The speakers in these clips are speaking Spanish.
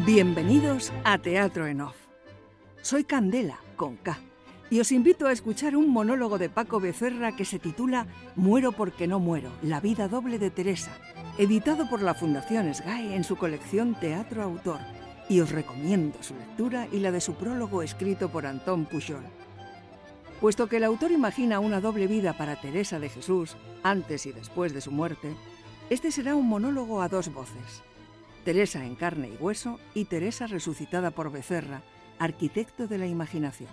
Bienvenidos a Teatro en Off. Soy Candela, con K, y os invito a escuchar un monólogo de Paco Becerra que se titula Muero porque no muero, la vida doble de Teresa, editado por la Fundación SGAE en su colección Teatro Autor, y os recomiendo su lectura y la de su prólogo escrito por Antón Pujol. Puesto que el autor imagina una doble vida para Teresa de Jesús, antes y después de su muerte, este será un monólogo a dos voces. Teresa en carne y hueso y Teresa resucitada por Becerra, arquitecto de la imaginación.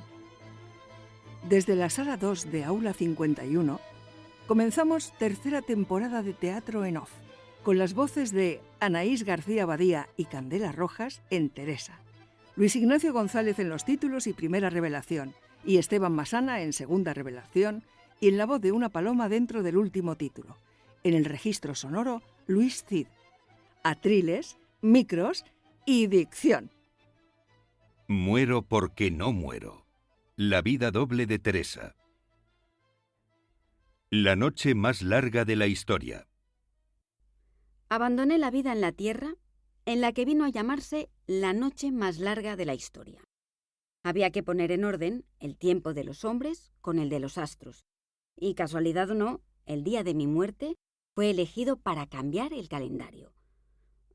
Desde la Sala 2 de Aula 51, comenzamos tercera temporada de Teatro en Off, con las voces de Anaís García Badía y Candela Rojas en Teresa, Luis Ignacio González en los títulos y primera revelación, y Esteban Masana en segunda revelación, y en la voz de una paloma dentro del último título. En el registro sonoro, Luis Cid. Atriles, micros y dicción. Muero porque no muero. La vida doble de Teresa. La noche más larga de la historia. Abandoné la vida en la tierra, en la que vino a llamarse la noche más larga de la historia. Había que poner en orden el tiempo de los hombres con el de los astros. Y casualidad o no, el día de mi muerte fue elegido para cambiar el calendario.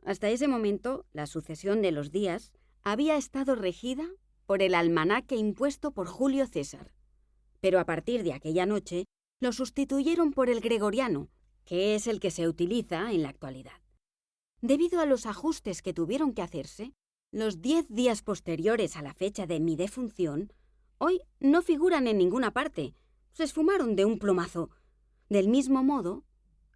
Hasta ese momento, la sucesión de los días había estado regida por el almanaque impuesto por Julio César. Pero a partir de aquella noche, lo sustituyeron por el gregoriano, que es el que se utiliza en la actualidad. Debido a los ajustes que tuvieron que hacerse, los 10 días posteriores a la fecha de mi defunción, hoy no figuran en ninguna parte, se esfumaron de un plumazo. Del mismo modo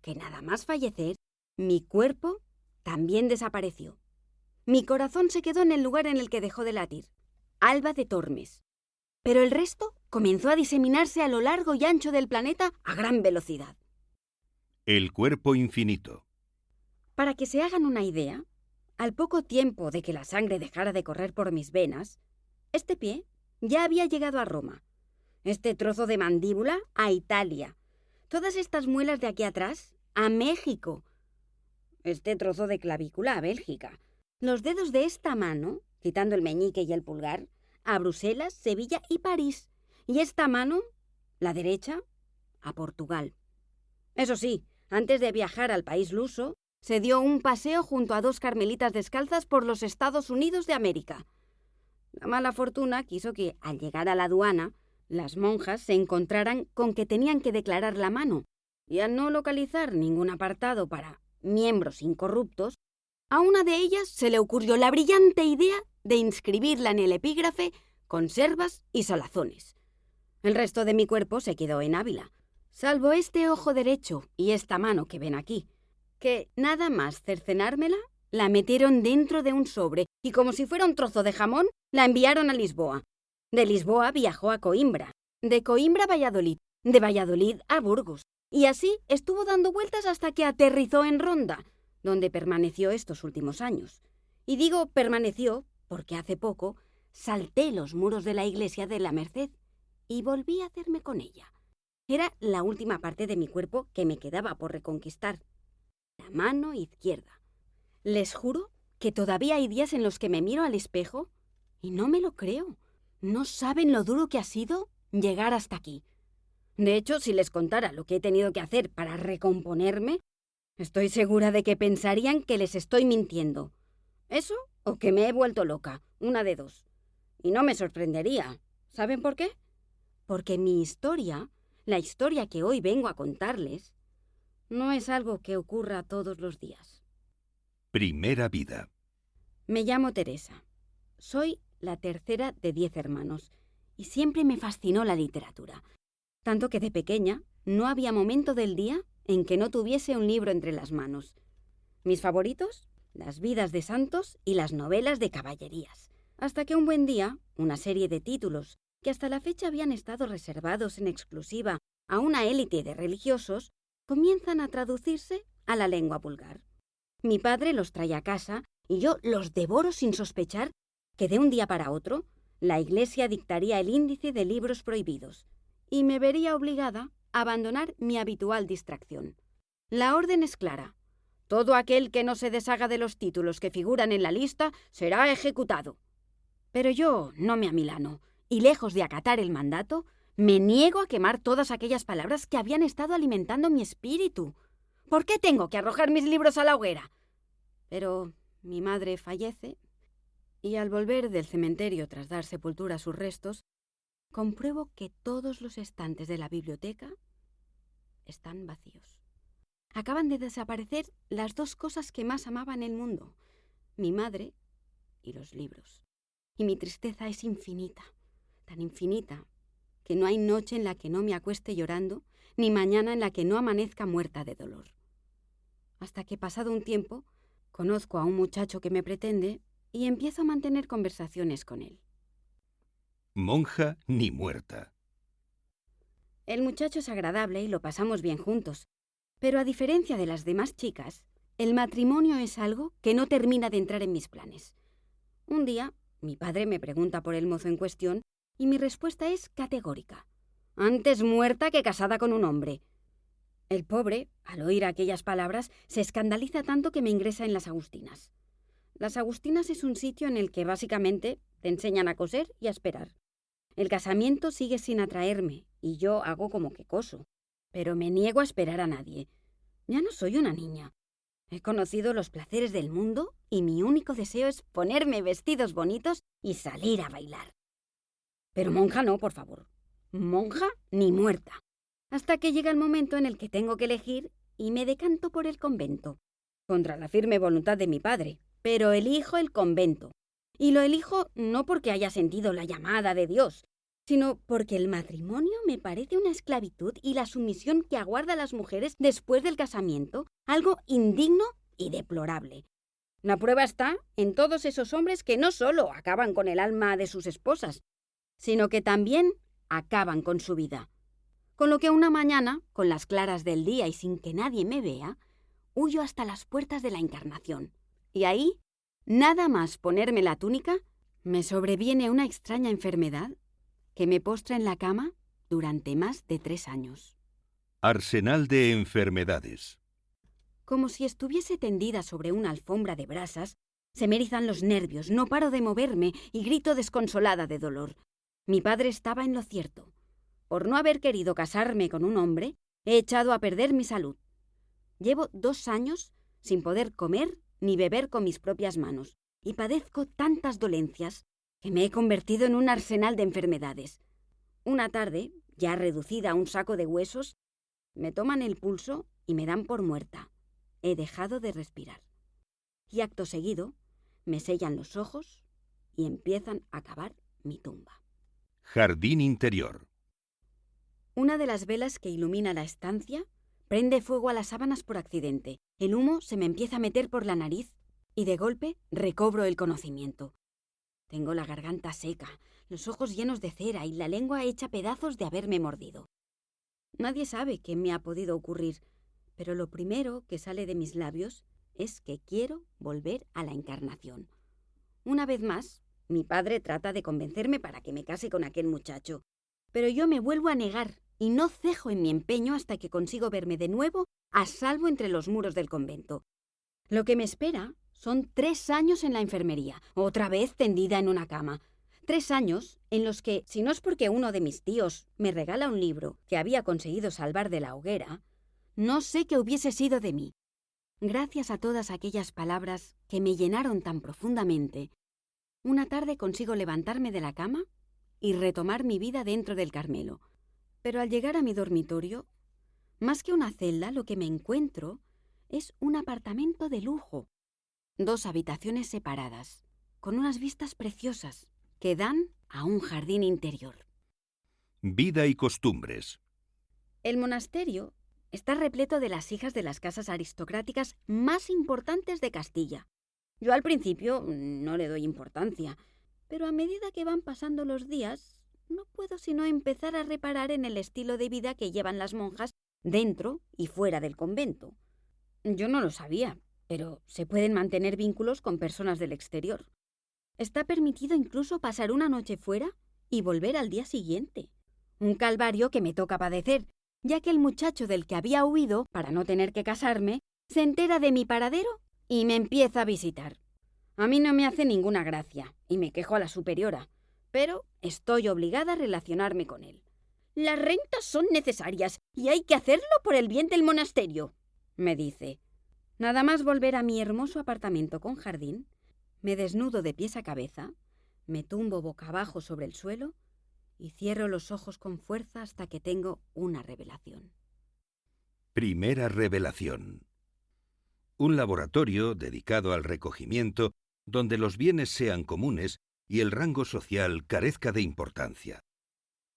que nada más fallecer, mi cuerpo también desapareció. Mi corazón se quedó en el lugar en el que dejó de latir, Alba de Tormes. Pero el resto comenzó a diseminarse a lo largo y ancho del planeta a gran velocidad. El cuerpo infinito. Para que se hagan una idea, al poco tiempo de que la sangre dejara de correr por mis venas, este pie ya había llegado a Roma, este trozo de mandíbula a Italia, todas estas muelas de aquí atrás a México, este trozo de clavícula a Bélgica, los dedos de esta mano, quitando el meñique y el pulgar, a Bruselas, Sevilla y París, y esta mano, la derecha, a Portugal. Eso sí, antes de viajar al país luso, se dio un paseo junto a 2 carmelitas descalzas por los Estados Unidos de América. La mala fortuna quiso que, al llegar a la aduana, las monjas se encontraran con que tenían que declarar la mano, y al no localizar ningún apartado para miembros incorruptos, a una de ellas se le ocurrió la brillante idea de inscribirla en el epígrafe conservas y salazones. El resto de mi cuerpo se quedó en Ávila, salvo este ojo derecho y esta mano que ven aquí, que nada más cercenármela, la metieron dentro de un sobre y como si fuera un trozo de jamón, la enviaron a Lisboa. De Lisboa viajó a Coimbra, de Coimbra a Valladolid, de Valladolid a Burgos, y así estuvo dando vueltas hasta que aterrizó en Ronda, donde permaneció estos últimos años. Y digo permaneció porque hace poco salté los muros de la iglesia de la Merced y volví a hacerme con ella. Era la última parte de mi cuerpo que me quedaba por reconquistar. La mano izquierda. Les juro que todavía hay días en los que me miro al espejo y no me lo creo. No saben lo duro que ha sido llegar hasta aquí. De hecho, si les contara lo que he tenido que hacer para recomponerme, estoy segura de que pensarían que les estoy mintiendo. Eso o que me he vuelto loca, una de dos. Y no me sorprendería. ¿Saben por qué? Porque mi historia, la historia que hoy vengo a contarles, no es algo que ocurra todos los días. Primera vida. Me llamo Teresa. Soy la tercera de 10 hermanos y siempre me fascinó la literatura. Tanto que de pequeña no había momento del día en que no tuviese un libro entre las manos. Mis favoritos, las vidas de santos y las novelas de caballerías. Hasta que un buen día, una serie de títulos que hasta la fecha habían estado reservados en exclusiva a una élite de religiosos, comienzan a traducirse a la lengua vulgar. Mi padre los trae a casa y yo los devoro sin sospechar que de un día para otro la Iglesia dictaría el índice de libros prohibidos y me vería obligada a abandonar mi habitual distracción. La orden es clara. todo aquel que no se deshaga de los títulos que figuran en la lista será ejecutado. Pero yo no me amilano, y lejos de acatar el mandato, me niego a quemar todas aquellas palabras que habían estado alimentando mi espíritu. ¿Por qué tengo que arrojar mis libros a la hoguera? Pero mi madre fallece, y al volver del cementerio tras dar sepultura a sus restos, compruebo que todos los estantes de la biblioteca están vacíos. Acaban de desaparecer las dos cosas que más amaba en el mundo, mi madre y los libros. Y mi tristeza es infinita, tan infinita, que no hay noche en la que no me acueste llorando, ni mañana en la que no amanezca muerta de dolor. Hasta que, pasado un tiempo, conozco a un muchacho que me pretende y empiezo a mantener conversaciones con él. Monja ni muerta. El muchacho es agradable y lo pasamos bien juntos, pero a diferencia de las demás chicas, el matrimonio es algo que no termina de entrar en mis planes. Un día, mi padre me pregunta por el mozo en cuestión y mi respuesta es categórica. Antes muerta que casada con un hombre. El pobre, al oír aquellas palabras, se escandaliza tanto que me ingresa en las Agustinas. Las Agustinas es un sitio en el que básicamente te enseñan a coser y a esperar. El casamiento sigue sin atraerme y yo hago como que coso, pero me niego a esperar a nadie. Ya no soy una niña. He conocido los placeres del mundo y mi único deseo es ponerme vestidos bonitos y salir a bailar. Pero monja no, por favor. Monja ni muerta. Hasta que llega el momento en el que tengo que elegir y me decanto por el convento, contra la firme voluntad de mi padre, pero elijo el convento. Y lo elijo no porque haya sentido la llamada de Dios, sino porque el matrimonio me parece una esclavitud y la sumisión que aguarda a las mujeres después del casamiento, algo indigno y deplorable. La prueba está en todos esos hombres que no solo acaban con el alma de sus esposas, sino que también acaban con su vida. Con lo que una mañana, con las claras del día y sin que nadie me vea, huyo hasta las puertas de la Encarnación. Y ahí, nada más ponerme la túnica, me sobreviene una extraña enfermedad que me postra en la cama durante más de 3 años. Arsenal de enfermedades. Como si estuviese tendida sobre una alfombra de brasas, se me erizan los nervios, no paro de moverme y grito desconsolada de dolor. Mi padre estaba en lo cierto. Por no haber querido casarme con un hombre, he echado a perder mi salud. Llevo 2 años sin poder comer ni beber con mis propias manos, y padezco tantas dolencias que me he convertido en un arsenal de enfermedades. Una tarde, ya reducida a un saco de huesos, me toman el pulso y me dan por muerta. He dejado de respirar. Y acto seguido, me sellan los ojos y empiezan a cavar mi tumba. Jardín interior. Una de las velas que ilumina la estancia prende fuego a las sábanas por accidente. El humo se me empieza a meter por la nariz y de golpe recobro el conocimiento. Tengo la garganta seca, los ojos llenos de cera y la lengua hecha pedazos de haberme mordido. Nadie sabe qué me ha podido ocurrir, pero lo primero que sale de mis labios es que quiero volver a la Encarnación. Una vez más, mi padre trata de convencerme para que me case con aquel muchacho, pero yo me vuelvo a negar y no cejo en mi empeño hasta que consigo verme de nuevo a salvo entre los muros del convento. Lo que me espera son 3 años en la enfermería, otra vez tendida en una cama. 3 años en los que, si no es porque uno de mis tíos me regala un libro que había conseguido salvar de la hoguera, no sé qué hubiese sido de mí. Gracias a todas aquellas palabras que me llenaron tan profundamente, una tarde consigo levantarme de la cama y retomar mi vida dentro del Carmelo. Pero al llegar a mi dormitorio, más que una celda, lo que me encuentro es un apartamento de lujo. 2 habitaciones separadas, con unas vistas preciosas que dan a un jardín interior. Vida y costumbres. El monasterio está repleto de las hijas de las casas aristocráticas más importantes de Castilla. Yo al principio no le doy importancia, pero a medida que van pasando los días, no puedo sino empezar a reparar en el estilo de vida que llevan las monjas dentro y fuera del convento. Yo no lo sabía, pero se pueden mantener vínculos con personas del exterior. Está permitido incluso pasar una noche fuera y volver al día siguiente. Un calvario que me toca padecer, ya que el muchacho del que había huido para no tener que casarme se entera de mi paradero y me empieza a visitar. A mí no me hace ninguna gracia y me quejo a la superiora, pero estoy obligada a relacionarme con él. Las rentas son necesarias y hay que hacerlo por el bien del monasterio, me dice. Nada más volver a mi hermoso apartamento con jardín, me desnudo de pies a cabeza, me tumbo boca abajo sobre el suelo y cierro los ojos con fuerza hasta que tengo una revelación. Primera revelación. Un laboratorio dedicado al recogimiento donde los bienes sean comunes y el rango social carezca de importancia.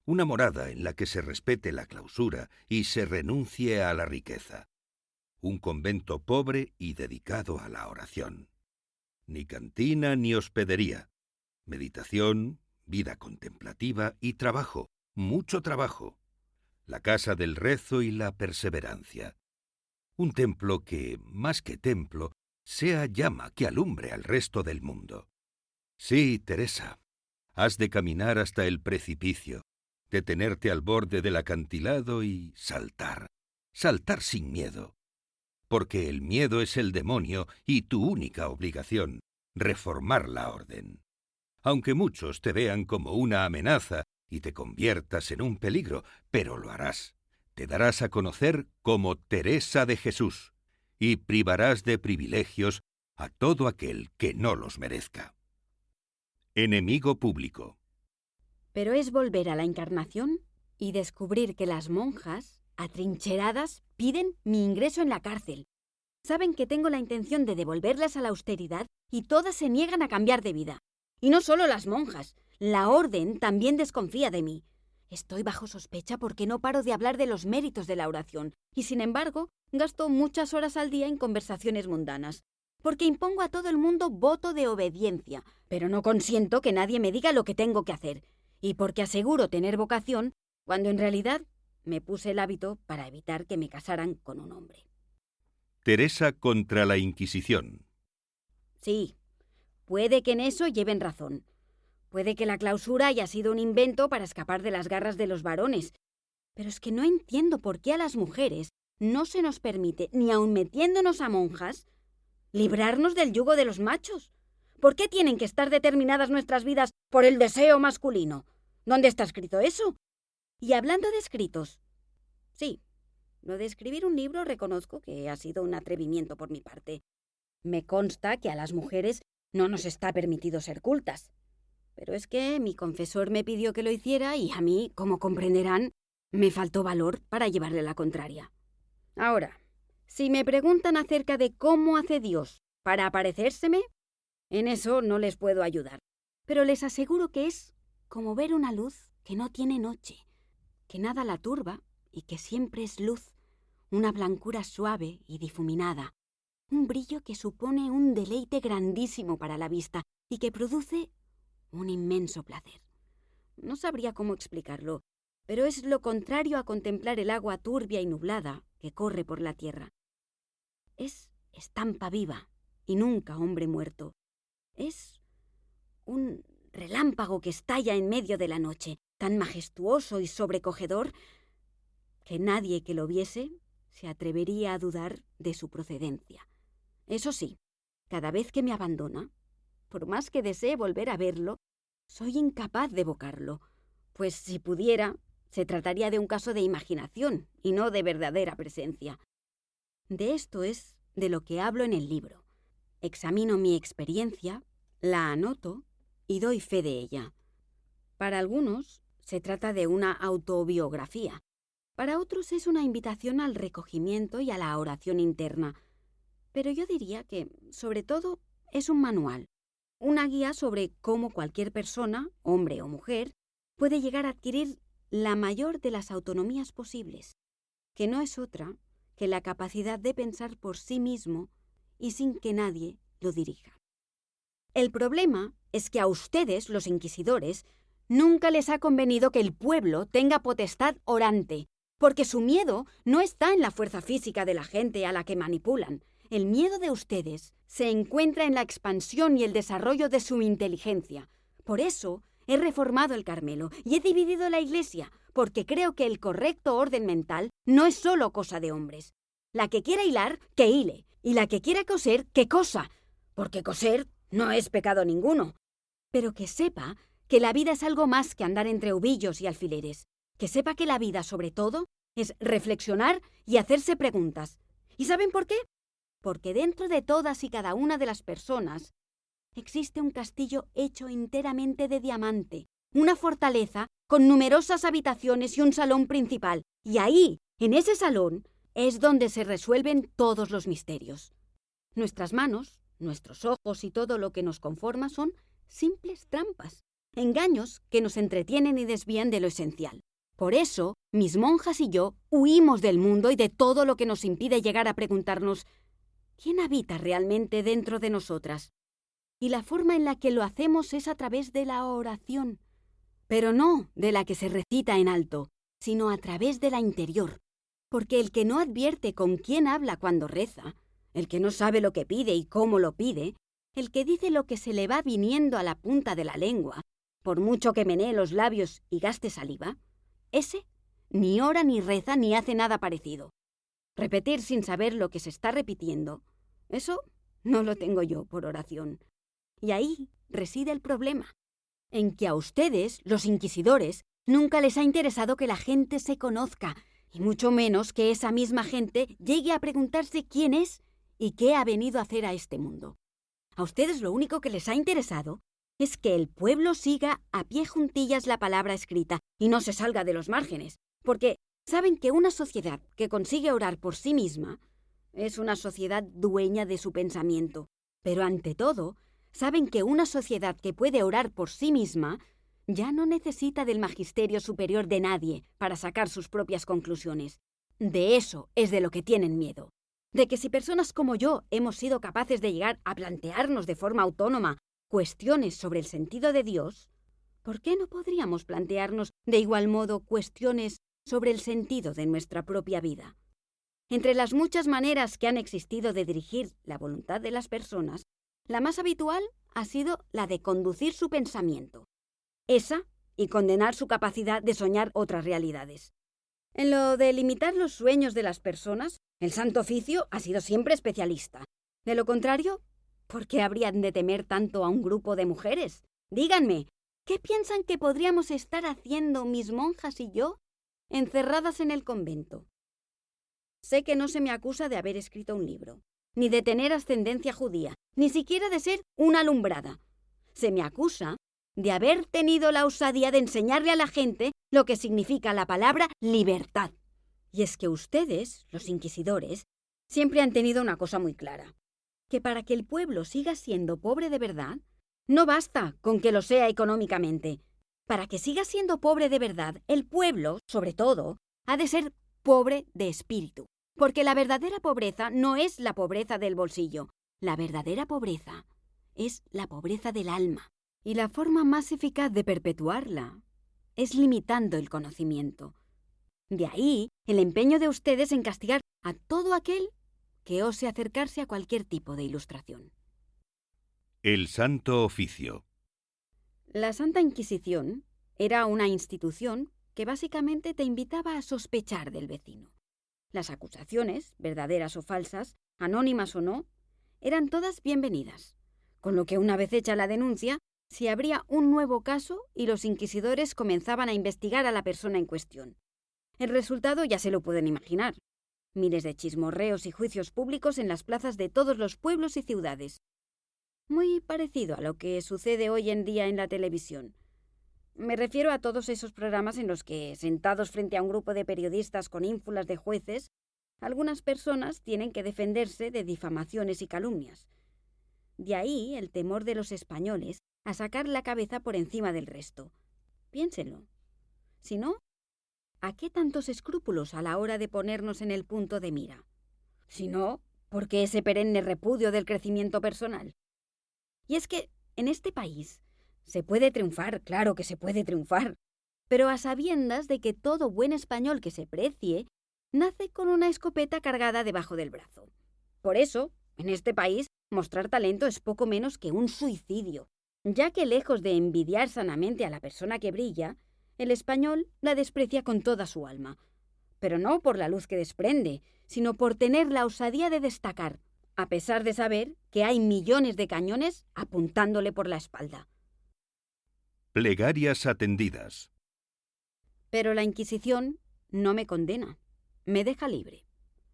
Una morada en la que se respete la clausura y se renuncie a la riqueza. Un convento pobre y dedicado a la oración. Ni cantina ni hospedería. Meditación, vida contemplativa y trabajo, mucho trabajo. La casa del rezo y la perseverancia. Un templo que, más que templo, sea llama que alumbre al resto del mundo. Sí, Teresa, has de caminar hasta el precipicio, detenerte al borde del acantilado y saltar sin miedo. Porque el miedo es el demonio y tu única obligación, reformar la orden. Aunque muchos te vean como una amenaza y te conviertas en un peligro, pero lo harás. Te darás a conocer como Teresa de Jesús y privarás de privilegios a todo aquel que no los merezca. Enemigo público. Pero es volver a la Encarnación y descubrir que las monjas, atrincheradas, piden mi ingreso en la cárcel. Saben que tengo la intención de devolverlas a la austeridad y todas se niegan a cambiar de vida. Y no solo las monjas, la orden también desconfía de mí. Estoy bajo sospecha porque no paro de hablar de los méritos de la oración y, sin embargo, gasto muchas horas al día en conversaciones mundanas. Porque impongo a todo el mundo voto de obediencia, pero no consiento que nadie me diga lo que tengo que hacer. Y porque aseguro tener vocación, cuando en realidad me puse el hábito para evitar que me casaran con un hombre. Teresa contra la Inquisición. Sí, puede que en eso lleven razón. Puede que la clausura haya sido un invento para escapar de las garras de los varones. Pero es que no entiendo por qué a las mujeres no se nos permite, ni aun metiéndonos a monjas, librarnos del yugo de los machos. ¿Por qué tienen que estar determinadas nuestras vidas por el deseo masculino? ¿Dónde está escrito eso? Y hablando de escritos, sí, lo de escribir un libro reconozco que ha sido un atrevimiento por mi parte. Me consta que a las mujeres no nos está permitido ser cultas. Pero es que mi confesor me pidió que lo hiciera y a mí, como comprenderán, me faltó valor para llevarle la contraria. Ahora, si me preguntan acerca de cómo hace Dios para aparecérseme, en eso no les puedo ayudar. Pero les aseguro que es como ver una luz que no tiene noche, que nada la turba y que siempre es luz, una blancura suave y difuminada, un brillo que supone un deleite grandísimo para la vista y que produce un inmenso placer. No sabría cómo explicarlo, pero es lo contrario a contemplar el agua turbia y nublada que corre por la tierra. Es estampa viva y nunca hombre muerto. Es un relámpago que estalla en medio de la noche, tan majestuoso y sobrecogedor que nadie que lo viese se atrevería a dudar de su procedencia. Eso sí, cada vez que me abandona, por más que desee volver a verlo, soy incapaz de evocarlo, pues si pudiera, se trataría de un caso de imaginación y no de verdadera presencia. De esto es de lo que hablo en el libro. Examino mi experiencia, la anoto y doy fe de ella. Para algunos se trata de una autobiografía. Para otros es una invitación al recogimiento y a la oración interna. Pero yo diría que, sobre todo, es un manual, una guía sobre cómo cualquier persona, hombre o mujer, puede llegar a adquirir la mayor de las autonomías posibles, que no es otra que la capacidad de pensar por sí mismo y sin que nadie lo dirija. El problema es que a ustedes, los inquisidores, nunca les ha convenido que el pueblo tenga potestad orante, porque su miedo no está en la fuerza física de la gente a la que manipulan. El miedo de ustedes se encuentra en la expansión y el desarrollo de su inteligencia. Por eso he reformado el Carmelo y he dividido la Iglesia, porque creo que el correcto orden mental no es solo cosa de hombres. La que quiera hilar, que hile. Y la que quiera coser, que cosa. Porque coser no es pecado ninguno. Pero que sepa que la vida es algo más que andar entre ovillos y alfileres. Que sepa que la vida, sobre todo, es reflexionar y hacerse preguntas. ¿Y saben por qué? Porque dentro de todas y cada una de las personas existe un castillo hecho enteramente de diamante, una fortaleza con numerosas habitaciones y un salón principal. Y ahí, en ese salón, es donde se resuelven todos los misterios. Nuestras manos, nuestros ojos y todo lo que nos conforma son simples trampas, engaños que nos entretienen y desvían de lo esencial. Por eso, mis monjas y yo huimos del mundo y de todo lo que nos impide llegar a preguntarnos ¿quién habita realmente dentro de nosotras? Y la forma en la que lo hacemos es a través de la oración, pero no de la que se recita en alto, sino a través de la interior. Porque el que no advierte con quién habla cuando reza, el que no sabe lo que pide y cómo lo pide, el que dice lo que se le va viniendo a la punta de la lengua, por mucho que menee los labios y gaste saliva, ese ni ora ni reza ni hace nada parecido. Repetir sin saber lo que se está repitiendo, eso no lo tengo yo por oración. Y ahí reside el problema, en que a ustedes, los inquisidores, nunca les ha interesado que la gente se conozca, y mucho menos que esa misma gente llegue a preguntarse quién es y qué ha venido a hacer a este mundo. A ustedes lo único que les ha interesado es que el pueblo siga a pie juntillas la palabra escrita y no se salga de los márgenes, porque saben que una sociedad que consigue orar por sí misma es una sociedad dueña de su pensamiento, pero ante todo, saben que una sociedad que puede orar por sí misma ya no necesita del magisterio superior de nadie para sacar sus propias conclusiones. De eso es de lo que tienen miedo. De que si personas como yo hemos sido capaces de llegar a plantearnos de forma autónoma cuestiones sobre el sentido de Dios, ¿por qué no podríamos plantearnos de igual modo cuestiones sobre el sentido de nuestra propia vida? Entre las muchas maneras que han existido de dirigir la voluntad de las personas, la más habitual ha sido la de conducir su pensamiento. Esa y condenar su capacidad de soñar otras realidades. En lo de limitar los sueños de las personas, el Santo Oficio ha sido siempre especialista. De lo contrario, ¿por qué habrían de temer tanto a un grupo de mujeres? Díganme, ¿qué piensan que podríamos estar haciendo mis monjas y yo, encerradas en el convento? Sé que no se me acusa de haber escrito un libro, ni de tener ascendencia judía, ni siquiera de ser una alumbrada. Se me acusa de haber tenido la osadía de enseñarle a la gente lo que significa la palabra libertad. Y es que ustedes, los inquisidores, siempre han tenido una cosa muy clara, que para que el pueblo siga siendo pobre de verdad, no basta con que lo sea económicamente. Para que siga siendo pobre de verdad, el pueblo, sobre todo, ha de ser pobre de espíritu. Porque la verdadera pobreza no es la pobreza del bolsillo. La verdadera pobreza es la pobreza del alma. Y la forma más eficaz de perpetuarla es limitando el conocimiento. De ahí el empeño de ustedes en castigar a todo aquel que ose acercarse a cualquier tipo de ilustración. El Santo Oficio. La Santa Inquisición era una institución que básicamente te invitaba a sospechar del vecino. Las acusaciones, verdaderas o falsas, anónimas o no, eran todas bienvenidas, con lo que una vez hecha la denuncia, se abría un nuevo caso y los inquisidores comenzaban a investigar a la persona en cuestión. El resultado ya se lo pueden imaginar. Miles de chismorreos y juicios públicos en las plazas de todos los pueblos y ciudades. Muy parecido a lo que sucede hoy en día en la televisión. Me refiero a todos esos programas en los que, sentados frente a un grupo de periodistas con ínfulas de jueces, algunas personas tienen que defenderse de difamaciones y calumnias. De ahí el temor de los españoles a sacar la cabeza por encima del resto. Piénsenlo. Si no, ¿a qué tantos escrúpulos a la hora de ponernos en el punto de mira? Si no, ¿por qué ese perenne repudio del crecimiento personal? Y es que, en este país, se puede triunfar, claro que se puede triunfar, pero a sabiendas de que todo buen español que se precie nace con una escopeta cargada debajo del brazo. Por eso, en este país, mostrar talento es poco menos que un suicidio, ya que lejos de envidiar sanamente a la persona que brilla, el español la desprecia con toda su alma. pero no por la luz que desprende, sino por tener la osadía de destacar, a pesar de saber que hay millones de cañones apuntándole por la espalda. Plegarias atendidas. Pero la Inquisición no me condena, me deja libre.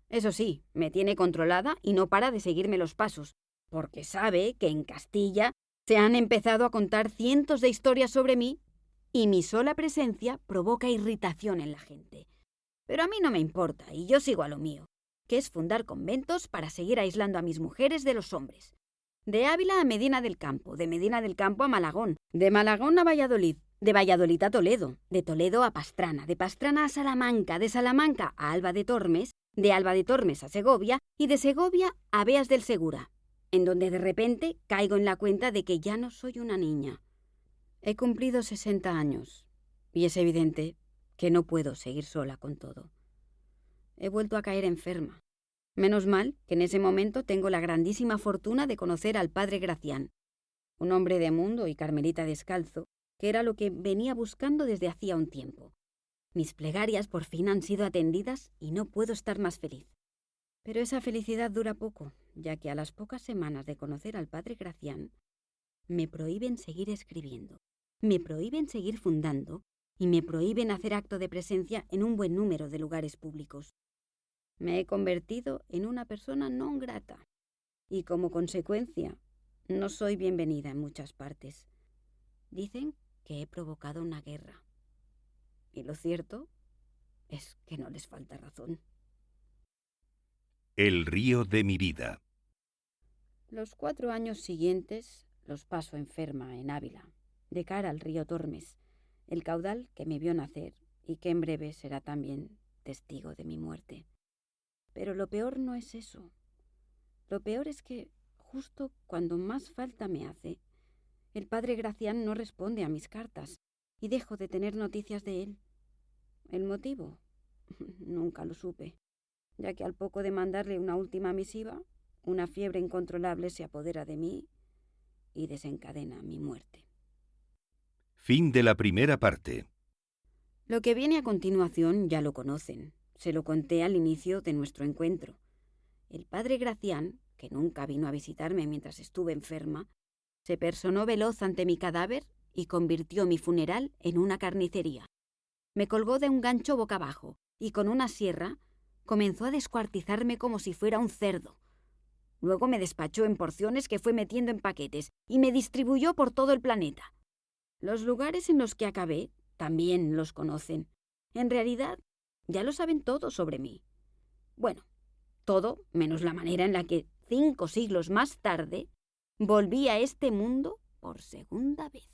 Eso sí, me tiene controlada y no para de seguirme los pasos, porque sabe que en Castilla se han empezado a contar cientos de historias sobre mí y mi sola presencia provoca irritación en la gente. Pero a mí no me importa y yo sigo a lo mío, que es fundar conventos para seguir aislando a mis mujeres de los hombres. De Ávila a Medina del Campo, de Medina del Campo a Malagón, de Malagón a Valladolid, de Valladolid a Toledo, de Toledo a Pastrana, de Pastrana a Salamanca, de Salamanca a Alba de Tormes, de Alba de Tormes a Segovia y de Segovia a Beas del Segura, en donde de repente caigo en la cuenta de que ya no soy una niña. He cumplido 60 años y es evidente que no puedo seguir sola con todo. He vuelto a caer enferma. Menos mal que en ese momento tengo la grandísima fortuna de conocer al padre Gracián, un hombre de mundo y carmelita descalzo, que era lo que venía buscando desde hacía un tiempo. Mis plegarias por fin han sido atendidas y no puedo estar más feliz. Pero esa felicidad dura poco, ya que a las pocas semanas de conocer al padre Gracián, me prohíben seguir escribiendo, me prohíben seguir fundando y me prohíben hacer acto de presencia en un buen número de lugares públicos. Me he convertido en una persona non grata y, como consecuencia, no soy bienvenida en muchas partes. Dicen que he provocado una guerra. Y lo cierto es que no les falta razón. El río de mi vida. Los 4 años siguientes los paso enferma en Ávila, de cara al río Tormes, el caudal que me vio nacer y que en breve será también testigo de mi muerte. Pero lo peor no es eso. Lo peor es que, justo cuando más falta me hace, el padre Gracián no responde a mis cartas y dejo de tener noticias de él. ¿El motivo? Nunca lo supe, ya que al poco de mandarle una última misiva, una fiebre incontrolable se apodera de mí y desencadena mi muerte. Fin de la primera parte. Lo que viene a continuación ya lo conocen. Se lo conté al inicio de nuestro encuentro. El padre Gracián, que nunca vino a visitarme mientras estuve enferma, se personó veloz ante mi cadáver y convirtió mi funeral en una carnicería. Me colgó de un gancho boca abajo y con una sierra comenzó a descuartizarme como si fuera un cerdo. Luego me despachó en porciones que fue metiendo en paquetes y me distribuyó por todo el planeta. Los lugares en los que acabé también los conocen. En realidad, ya lo saben todo sobre mí. Bueno, todo menos la manera en la que 5 siglos más tarde volví a este mundo por segunda vez.